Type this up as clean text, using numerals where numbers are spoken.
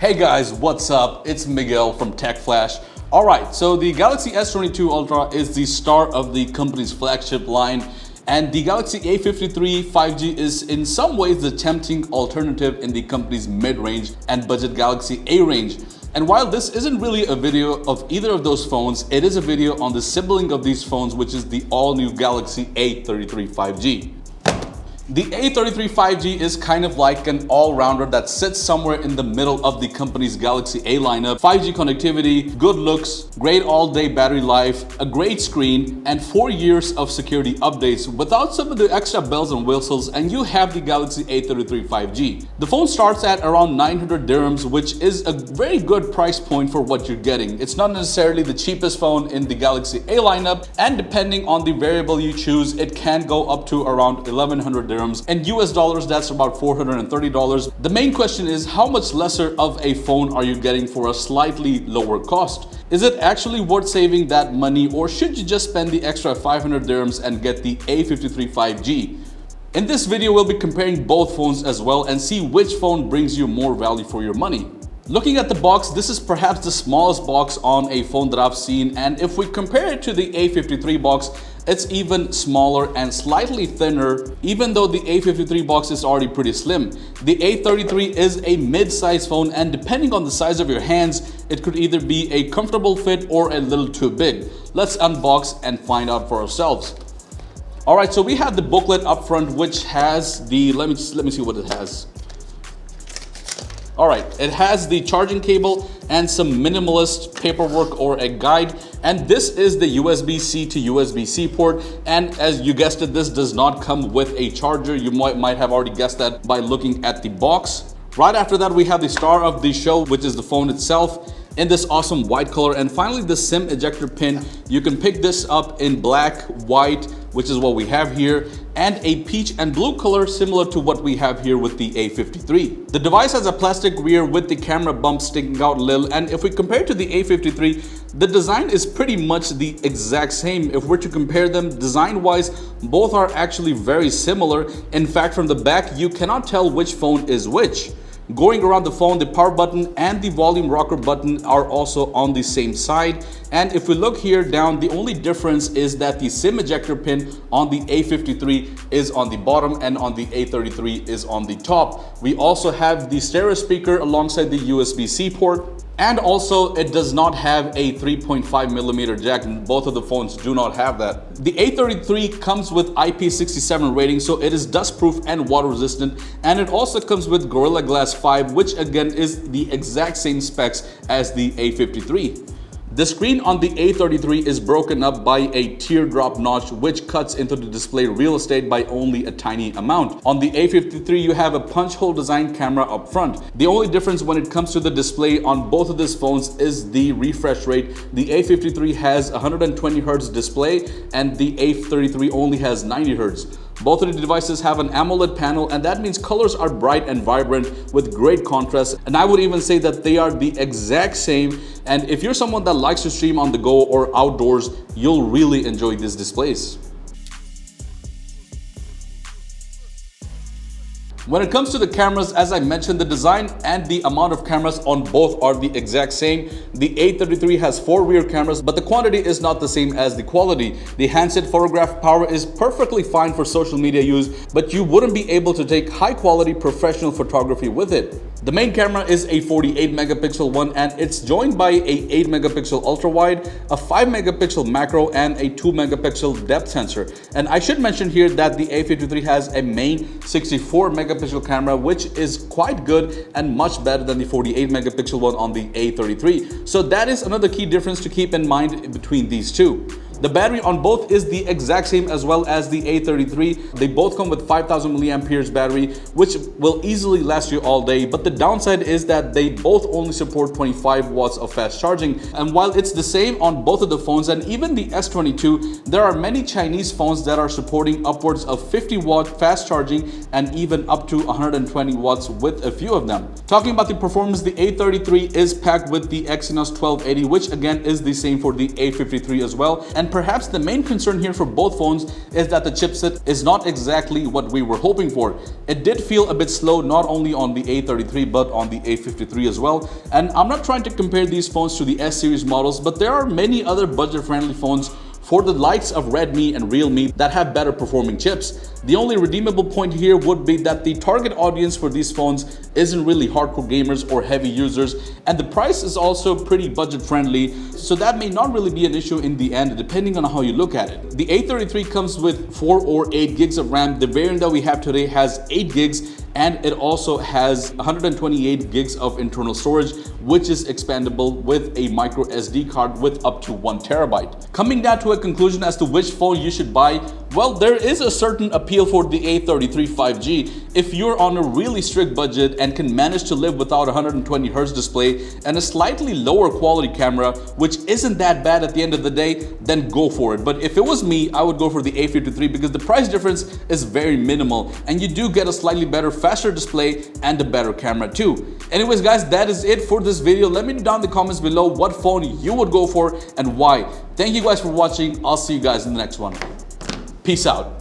Hey guys, what's up? It's Miguel from Tech Flash. Alright, so the Galaxy S22 Ultra is the star of the company's flagship line, and the Galaxy A53 5G is in some ways the tempting alternative in the company's mid-range and budget Galaxy A range. And while this isn't really a video of either of those phones, it is a video on the sibling of these phones, which is the all-new Galaxy A33 5G. The A33 5G is kind of like an all-rounder that sits somewhere in the middle of the company's Galaxy A lineup. 5G connectivity, good looks, great all-day battery life, a great screen, and 4 years of security updates without some of the extra bells and whistles, and you have the Galaxy A33 5G. The phone starts at around 900 dirhams, which is a very good price point for what you're getting. It's not necessarily the cheapest phone in the Galaxy A lineup, and depending on the variable you choose, it can go up to around 1100 dirhams. In US dollars, that's about $430. The main question is, how much lesser of a phone are you getting for a slightly lower cost? Is it actually worth saving that money, or should you just spend the extra 500 dirhams and get the A53 5G? In this video, we'll be comparing both phones as well and see which phone brings you more value for your money. Looking at the box, this is perhaps the smallest box on a phone that I've seen, and if we compare it to the A53 box, it's even smaller and slightly thinner, even though the A53 box is already pretty slim. The A33 is a mid-size phone, and depending on the size of your hands, it could either be a comfortable fit or a little too big. Let's unbox and find out for ourselves. Alright, so we have the booklet up front, which has the, let me see what it has. Alright, it has the charging cable and some minimalist paperwork or a guide, and this is the USB-C to USB-C port, and as you guessed it, this does not come with a charger. You might have already guessed that by looking at the box. Right after that, we have the star of the show, which is the phone itself, in this awesome white color, and finally the SIM ejector pin. You can pick this up in black, white, which is what we have here, and a peach and blue color similar to what we have here with the A53. The device has a plastic rear with the camera bump sticking out a little, and if we compare to the A53, the design is pretty much the exact same. If we're to compare them design-wise, both are actually very similar. In fact, from the back, you cannot tell which phone is which. Going around the phone, the power button and the volume rocker button are also on the same side. And if we look here down, the only difference is that the SIM ejector pin on the A53 is on the bottom and on the A33 is on the top. We also have the stereo speaker alongside the USB-C port. And also, it does not have a 3.5mm jack. Both of the phones do not have that. The A33 comes with IP67 rating, so it is dust-proof and water-resistant. And it also comes with Gorilla Glass 5, which again is the exact same specs as the A53. The screen on the A33 is broken up by a teardrop notch, which cuts into the display real estate by only a tiny amount. On the A53, you have a punch hole design camera up front. The only difference when it comes to the display on both of these phones is the refresh rate. The A53 has 120Hz display and the A33 only has 90Hz. Both of the devices have an AMOLED panel, and that means colors are bright and vibrant with great contrast, and I would even say that they are the exact same. And if you're someone that likes to stream on the go or outdoors, you'll really enjoy these displays. When it comes to the cameras, as I mentioned, the design and the amount of cameras on both are the exact same. The A33 has 4 rear cameras, but the quantity is not the same as the quality. The handset photograph power is perfectly fine for social media use, but you wouldn't be able to take high quality professional photography with it. The main camera is a 48 megapixel one, and it's joined by a 8 megapixel ultra wide, a 5 megapixel macro, and a 2 megapixel depth sensor. And I should mention here that the A53 has a main 64 megapixel camera, which is quite good and much better than the 48 megapixel one on the A33. So that is another key difference to keep in mind between these two. The battery on both is the exact same as well as the A33. They both come with 5000 milliamperes battery, which will easily last you all day. But the downside is that they both only support 25 watts of fast charging. And while it's the same on both of the phones and even the S22, there are many Chinese phones that are supporting upwards of 50-watt fast charging and even up to 120 watts with a few of them. Talking about the performance, the A33 is packed with the Exynos 1280, which again is the same for the A53 as well. And And perhaps the main concern here for both phones is that the chipset is not exactly what we were hoping for. It did feel a bit slow, not only on the A33 but on the A53 as well. And I'm not trying to compare these phones to the S series models, but there are many other budget-friendly phones for the likes of Redmi and Realme that have better performing chips. The only redeemable point here would be that the target audience for these phones isn't really hardcore gamers or heavy users, and the price is also pretty budget friendly, so that may not really be an issue in the end depending on how you look at it. The A33 comes with 4 or 8 gigs of RAM. The variant that we have today has 8 gigs, and it also has 128 gigs of internal storage, which is expandable with a micro SD card with up to 1 terabyte. Coming down to a conclusion as to which phone you should buy, well, there is a certain appeal for the A33 5G. If you're on a really strict budget and can manage to live without a 120Hz display and a slightly lower quality camera, which isn't that bad at the end of the day, then go for it. But if it was me, I would go for the A53 because the price difference is very minimal and you do get a slightly better, faster display and a better camera too. Anyways guys, that is it for this video. Let me know down in the comments below what phone you would go for and why. Thank you guys for watching. I'll see you guys in the next one. Peace out.